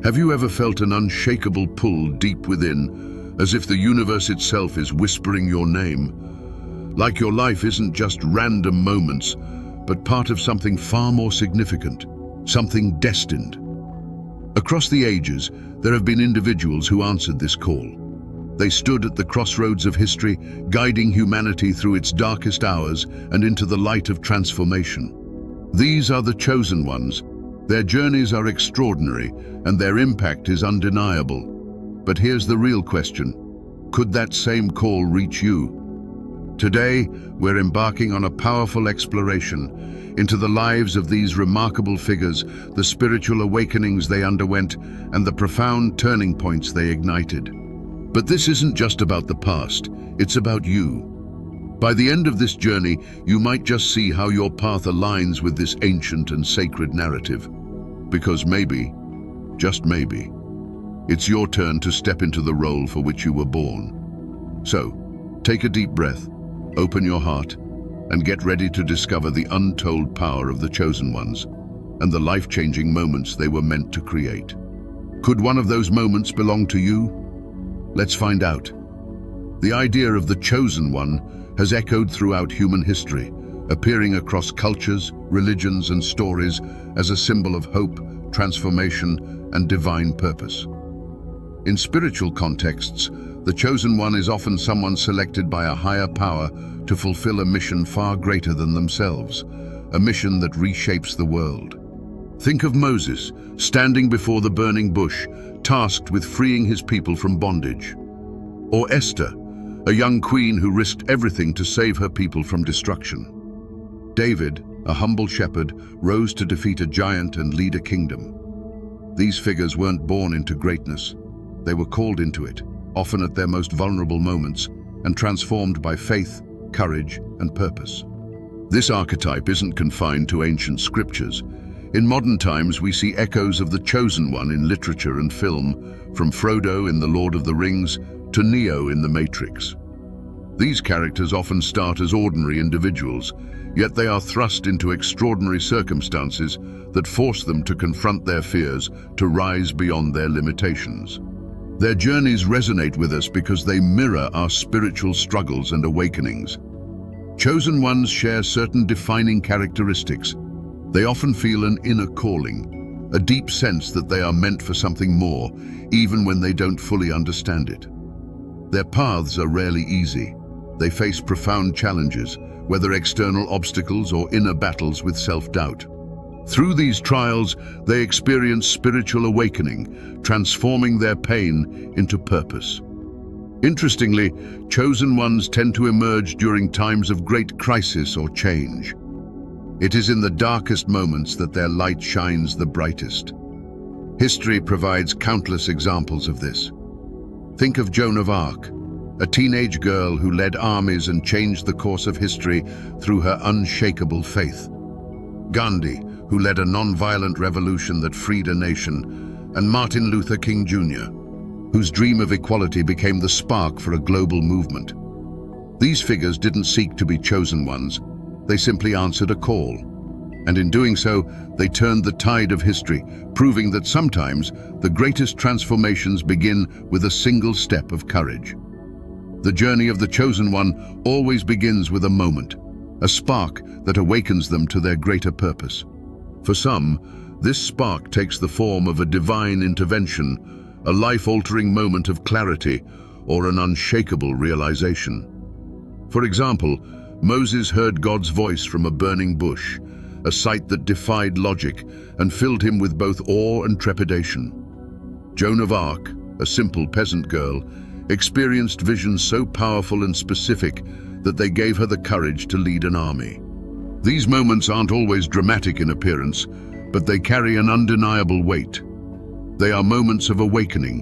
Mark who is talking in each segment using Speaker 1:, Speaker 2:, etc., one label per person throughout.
Speaker 1: Have you ever felt an unshakable pull deep within, as if the universe itself is whispering your name? Like your life isn't just random moments, but part of something far more significant, something destined. Across the ages, there have been individuals who answered this call. They stood at the crossroads of history, guiding humanity through its darkest hours and into the light of transformation. These are the chosen ones. Their journeys are extraordinary, and their impact is undeniable. But here's the real question. Could that same call reach you? Today, we're embarking on a powerful exploration into the lives of these remarkable figures, the spiritual awakenings they underwent, and the profound turning points they ignited. But this isn't just about the past, it's about you. By the end of this journey, you might just see how your path aligns with this ancient and sacred narrative. Because maybe, just maybe, it's your turn to step into the role for which you were born. So, take a deep breath, open your heart, and get ready to discover the untold power of the chosen ones and the life-changing moments they were meant to create. Could one of those moments belong to you? Let's find out. The idea of the chosen one has echoed throughout human history, appearing across cultures, religions, and stories as a symbol of hope, transformation, and divine purpose. In spiritual contexts, the chosen one is often someone selected by a higher power to fulfill a mission far greater than themselves, a mission that reshapes the world. Think of Moses, standing before the burning bush, tasked with freeing his people from bondage. Or Esther, a young queen who risked everything to save her people from destruction. David, a humble shepherd, rose to defeat a giant and lead a kingdom. These figures weren't born into greatness. They were called into it, often at their most vulnerable moments, and transformed by faith, courage, and purpose. This archetype isn't confined to ancient scriptures. In modern times, we see echoes of the chosen one in literature and film, from Frodo in The Lord of the Rings to Neo in The Matrix. These characters often start as ordinary individuals, yet they are thrust into extraordinary circumstances that force them to confront their fears, to rise beyond their limitations. Their journeys resonate with us because they mirror our spiritual struggles and awakenings. Chosen ones share certain defining characteristics. They often feel an inner calling, a deep sense that they are meant for something more, even when they don't fully understand it. Their paths are rarely easy. They face profound challenges, whether external obstacles or inner battles with self-doubt. Through these trials, they experience spiritual awakening, transforming their pain into purpose. Interestingly, chosen ones tend to emerge during times of great crisis or change. It is in the darkest moments that their light shines the brightest. History provides countless examples of this. Think of Joan of Arc, a teenage girl who led armies and changed the course of history through her unshakable faith. Gandhi, who led a non-violent revolution that freed a nation, and Martin Luther King Jr., whose dream of equality became the spark for a global movement. These figures didn't seek to be chosen ones. They simply answered a call. And in doing so, they turned the tide of history, proving that sometimes the greatest transformations begin with a single step of courage. The journey of the chosen one always begins with a moment, a spark that awakens them to their greater purpose. For some, this spark takes the form of a divine intervention, a life-altering moment of clarity, or an unshakable realization. For example, Moses heard God's voice from a burning bush, a sight that defied logic and filled him with both awe and trepidation. Joan of Arc, a simple peasant girl, experienced visions so powerful and specific that they gave her the courage to lead an army. These moments aren't always dramatic in appearance, but they carry an undeniable weight. They are moments of awakening,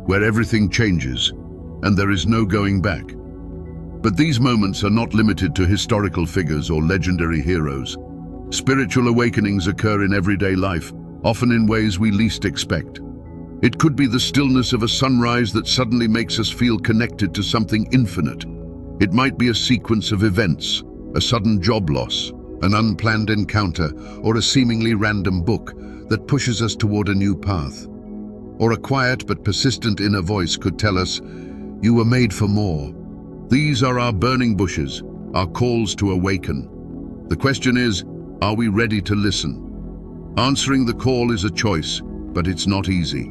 Speaker 1: where everything changes, and there is no going back. But these moments are not limited to historical figures or legendary heroes. Spiritual awakenings occur in everyday life, often in ways we least expect. It could be the stillness of a sunrise that suddenly makes us feel connected to something infinite. It might be a sequence of events, a sudden job loss, an unplanned encounter, or a seemingly random book that pushes us toward a new path. Or a quiet but persistent inner voice could tell us, "You were made for more." These are our burning bushes, our calls to awaken. The question is, are we ready to listen? Answering the call is a choice, but it's not easy.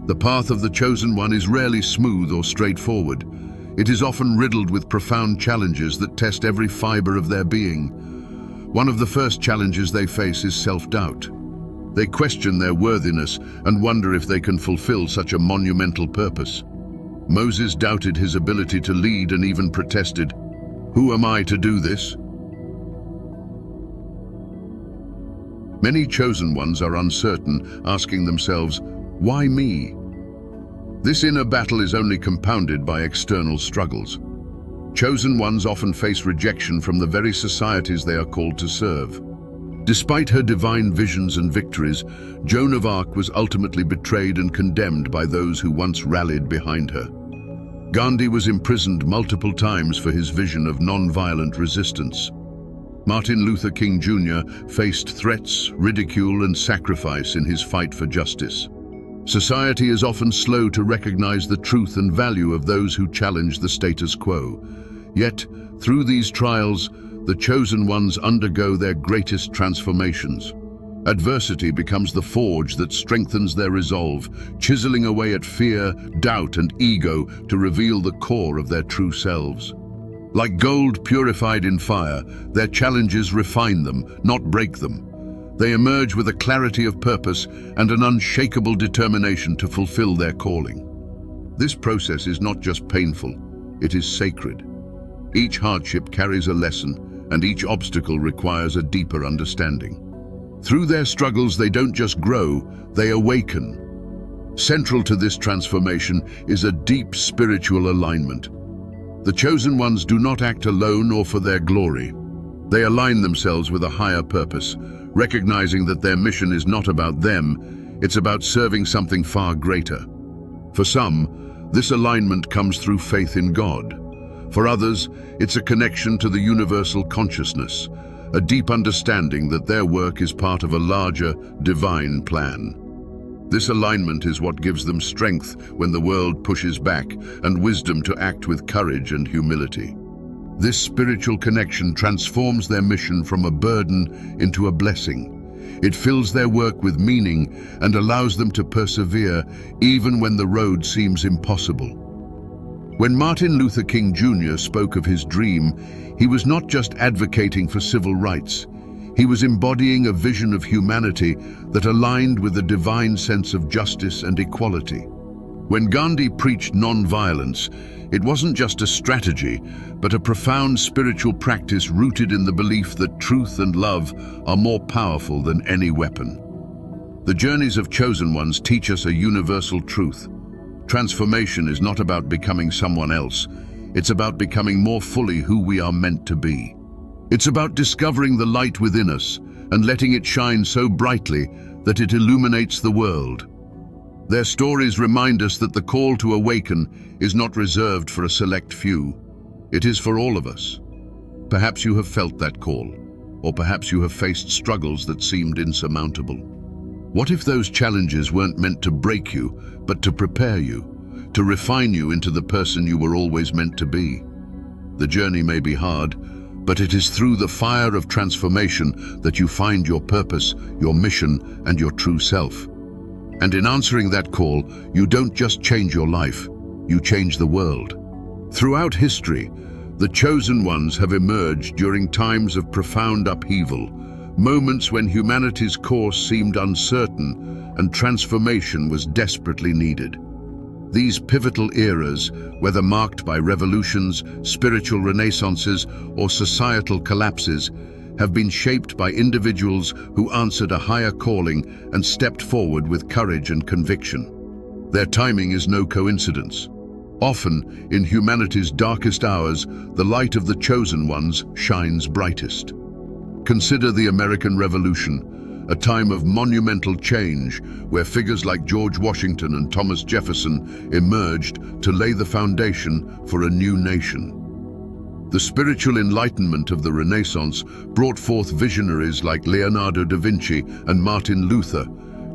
Speaker 1: The path of the chosen one is rarely smooth or straightforward. It is often riddled with profound challenges that test every fiber of their being. One of the first challenges they face is self-doubt. They question their worthiness and wonder if they can fulfill such a monumental purpose. Moses doubted his ability to lead and even protested, "Who am I to do this?" Many chosen ones are uncertain, asking themselves, "Why me?" This inner battle is only compounded by external struggles. Chosen ones often face rejection from the very societies they are called to serve. Despite her divine visions and victories, Joan of Arc was ultimately betrayed and condemned by those who once rallied behind her. Gandhi was imprisoned multiple times for his vision of non-violent resistance. Martin Luther King Jr. faced threats, ridicule, and sacrifice in his fight for justice. Society is often slow to recognize the truth and value of those who challenge the status quo. Yet, through these trials, the chosen ones undergo their greatest transformations. Adversity becomes the forge that strengthens their resolve, chiseling away at fear, doubt, and ego to reveal the core of their true selves. Like gold purified in fire, their challenges refine them, not break them. They emerge with a clarity of purpose and an unshakable determination to fulfill their calling. This process is not just painful, it is sacred. Each hardship carries a lesson, and each obstacle requires a deeper understanding. Through their struggles, they don't just grow, they awaken. Central to this transformation is a deep spiritual alignment. The chosen ones do not act alone or for their glory. They align themselves with a higher purpose, recognizing that their mission is not about them, it's about serving something far greater. For some, this alignment comes through faith in God. For others, it's a connection to the universal consciousness, a deep understanding that their work is part of a larger, divine plan. This alignment is what gives them strength when the world pushes back, and wisdom to act with courage and humility. This spiritual connection transforms their mission from a burden into a blessing. It fills their work with meaning and allows them to persevere even when the road seems impossible. When Martin Luther King Jr. spoke of his dream, he was not just advocating for civil rights. He was embodying a vision of humanity that aligned with a divine sense of justice and equality. When Gandhi preached non-violence, it wasn't just a strategy, but a profound spiritual practice rooted in the belief that truth and love are more powerful than any weapon. The journeys of chosen ones teach us a universal truth. Transformation is not about becoming someone else. It's about becoming more fully who we are meant to be. It's about discovering the light within us and letting it shine so brightly that it illuminates the world. Their stories remind us that the call to awaken is not reserved for a select few. It is for all of us. Perhaps you have felt that call, or perhaps you have faced struggles that seemed insurmountable. What if those challenges weren't meant to break you, but to prepare you, to refine you into the person you were always meant to be? The journey may be hard, but it is through the fire of transformation that you find your purpose, your mission, and your true self. And in answering that call, you don't just change your life, you change the world. Throughout history, the chosen ones have emerged during times of profound upheaval, moments when humanity's course seemed uncertain and transformation was desperately needed. These pivotal eras, whether marked by revolutions, spiritual renaissances, or societal collapses, have been shaped by individuals who answered a higher calling and stepped forward with courage and conviction. Their timing is no coincidence. Often, in humanity's darkest hours, the light of the chosen ones shines brightest. Consider the American Revolution, a time of monumental change where figures like George Washington and Thomas Jefferson emerged to lay the foundation for a new nation. The spiritual enlightenment of the Renaissance brought forth visionaries like Leonardo da Vinci and Martin Luther,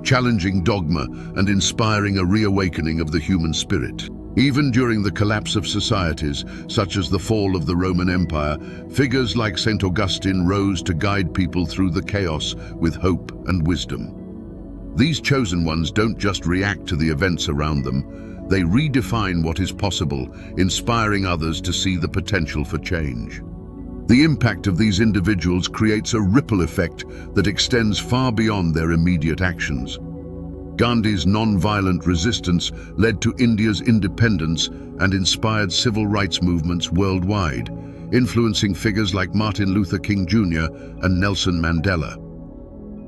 Speaker 1: challenging dogma and inspiring a reawakening of the human spirit. Even during the collapse of societies, such as the fall of the Roman Empire, figures like St. Augustine rose to guide people through the chaos with hope and wisdom. These chosen ones don't just react to the events around them, they redefine what is possible, inspiring others to see the potential for change. The impact of these individuals creates a ripple effect that extends far beyond their immediate actions. Gandhi's non-violent resistance led to India's independence and inspired civil rights movements worldwide, influencing figures like Martin Luther King Jr. and Nelson Mandela.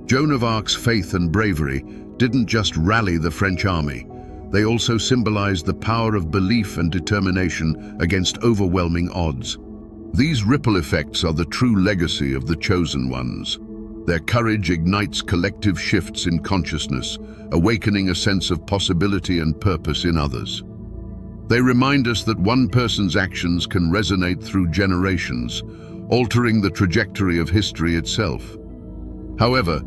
Speaker 1: Joan of Arc's faith and bravery didn't just rally the French army, they also symbolized the power of belief and determination against overwhelming odds. These ripple effects are the true legacy of the chosen ones. Their courage ignites collective shifts in consciousness, awakening a sense of possibility and purpose in others. They remind us that one person's actions can resonate through generations, altering the trajectory of history itself. However,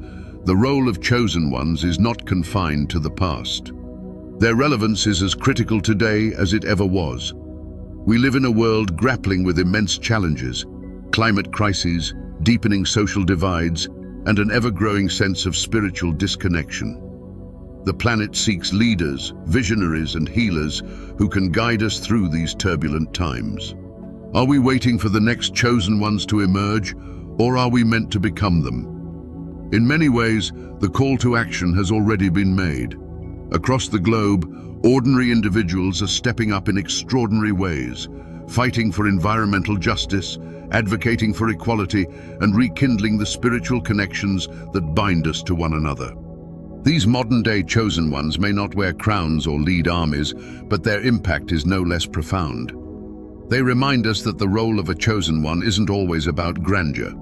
Speaker 1: the role of chosen ones is not confined to the past. Their relevance is as critical today as it ever was. We live in a world grappling with immense challenges, climate crises, deepening social divides, and an ever-growing sense of spiritual disconnection. The planet seeks leaders, visionaries, and healers who can guide us through these turbulent times. Are we waiting for the next chosen ones to emerge, or are we meant to become them? In many ways, the call to action has already been made. Across the globe, ordinary individuals are stepping up in extraordinary ways, fighting for environmental justice, advocating for equality, and rekindling the spiritual connections that bind us to one another. These modern-day chosen ones may not wear crowns or lead armies, but their impact is no less profound. They remind us that the role of a chosen one isn't always about grandeur.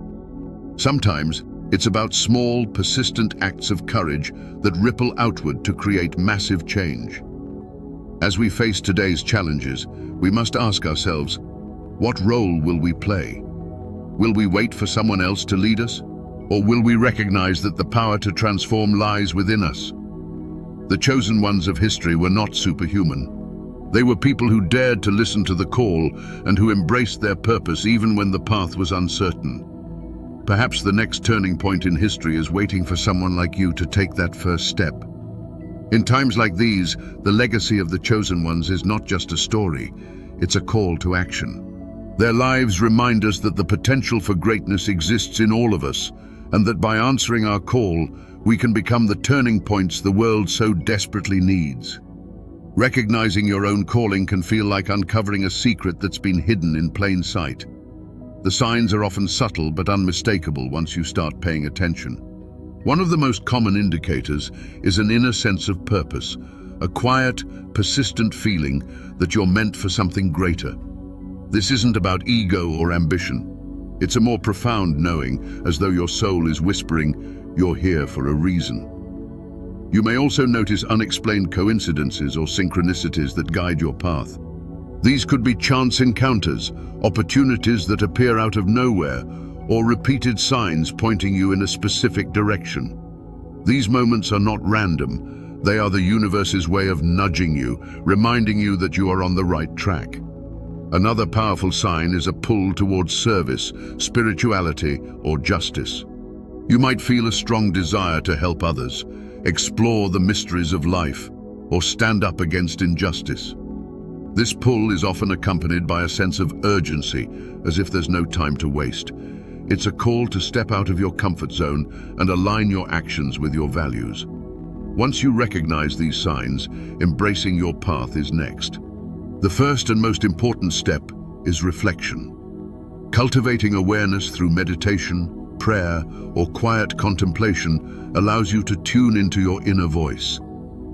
Speaker 1: Sometimes, it's about small, persistent acts of courage that ripple outward to create massive change. As we face today's challenges, we must ask ourselves, what role will we play? Will we wait for someone else to lead us? Or will we recognize that the power to transform lies within us? The chosen ones of history were not superhuman. They were people who dared to listen to the call and who embraced their purpose even when the path was uncertain. Perhaps the next turning point in history is waiting for someone like you to take that first step. In times like these, the legacy of the chosen ones is not just a story, it's a call to action. Their lives remind us that the potential for greatness exists in all of us, and that by answering our call, we can become the turning points the world so desperately needs. Recognizing your own calling can feel like uncovering a secret that's been hidden in plain sight. The signs are often subtle but unmistakable once you start paying attention. One of the most common indicators is an inner sense of purpose, a quiet, persistent feeling that you're meant for something greater. This isn't about ego or ambition. It's a more profound knowing, as though your soul is whispering, you're here for a reason. You may also notice unexplained coincidences or synchronicities that guide your path. These could be chance encounters, opportunities that appear out of nowhere, or repeated signs pointing you in a specific direction. These moments are not random. They are the universe's way of nudging you, reminding you that you are on the right track. Another powerful sign is a pull towards service, spirituality, or justice. You might feel a strong desire to help others, explore the mysteries of life, or stand up against injustice. This pull is often accompanied by a sense of urgency, as if there's no time to waste. It's a call to step out of your comfort zone and align your actions with your values. Once you recognize these signs, embracing your path is next. The first and most important step is reflection. Cultivating awareness through meditation, prayer, or quiet contemplation allows you to tune into your inner voice.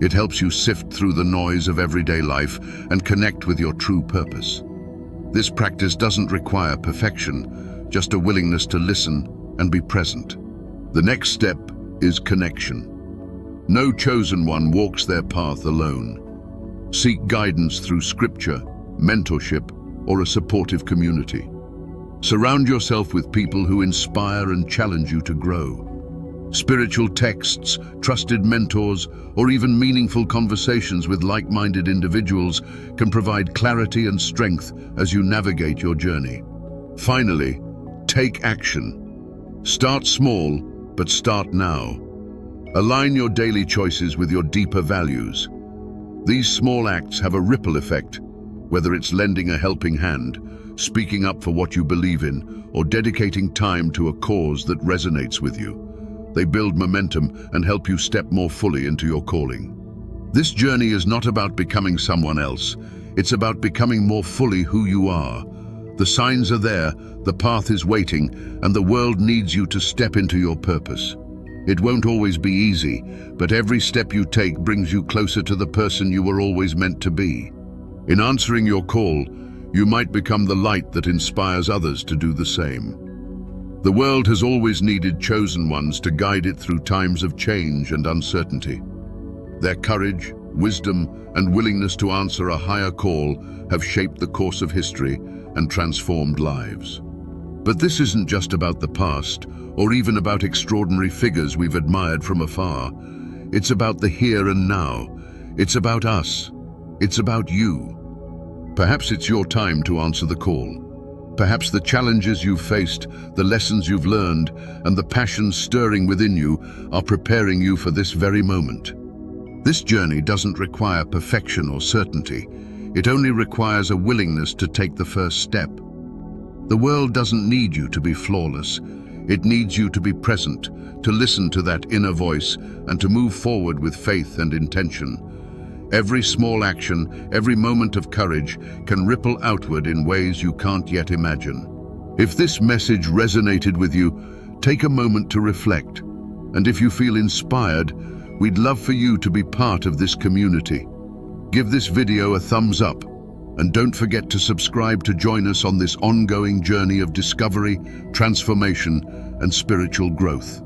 Speaker 1: It helps you sift through the noise of everyday life and connect with your true purpose. This practice doesn't require perfection, just a willingness to listen and be present. The next step is connection. No chosen one walks their path alone. Seek guidance through scripture, mentorship, or a supportive community. Surround yourself with people who inspire and challenge you to grow. Spiritual texts, trusted mentors, or even meaningful conversations with like-minded individuals can provide clarity and strength as you navigate your journey. Finally, take action. Start small, but start now. Align your daily choices with your deeper values. These small acts have a ripple effect, whether it's lending a helping hand, speaking up for what you believe in, or dedicating time to a cause that resonates with you. They build momentum and help you step more fully into your calling. This journey is not about becoming someone else. It's about becoming more fully who you are. The signs are there, the path is waiting, and the world needs you to step into your purpose. It won't always be easy, but every step you take brings you closer to the person you were always meant to be. In answering your call, you might become the light that inspires others to do the same. The world has always needed chosen ones to guide it through times of change and uncertainty. Their courage, wisdom, and willingness to answer a higher call have shaped the course of history and transformed lives. But this isn't just about the past, or even about extraordinary figures we've admired from afar. It's about the here and now. It's about us. It's about you. Perhaps it's your time to answer the call. Perhaps the challenges you've faced, the lessons you've learned, and the passion stirring within you are preparing you for this very moment. This journey doesn't require perfection or certainty. It only requires a willingness to take the first step. The world doesn't need you to be flawless. It needs you to be present, to listen to that inner voice, and to move forward with faith and intention. Every small action, every moment of courage can ripple outward in ways you can't yet imagine. If this message resonated with you, take a moment to reflect. And if you feel inspired, we'd love for you to be part of this community. Give this video a thumbs up, and don't forget to subscribe to join us on this ongoing journey of discovery, transformation, and spiritual growth.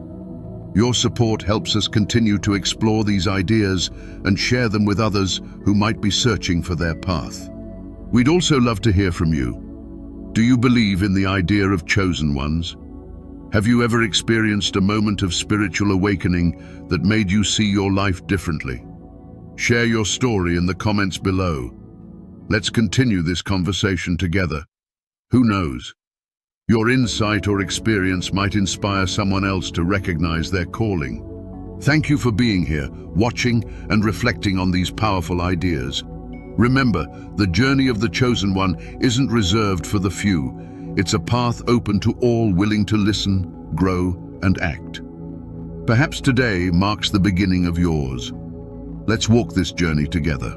Speaker 1: Your support helps us continue to explore these ideas and share them with others who might be searching for their path. We'd also love to hear from you. Do you believe in the idea of chosen ones? Have you ever experienced a moment of spiritual awakening that made you see your life differently? Share your story in the comments below. Let's continue this conversation together. Who knows? Your insight or experience might inspire someone else to recognize their calling. Thank you for being here, watching, and reflecting on these powerful ideas. Remember, the journey of the chosen one isn't reserved for the few. It's a path open to all willing to listen, grow, and act. Perhaps today marks the beginning of yours. Let's walk this journey together.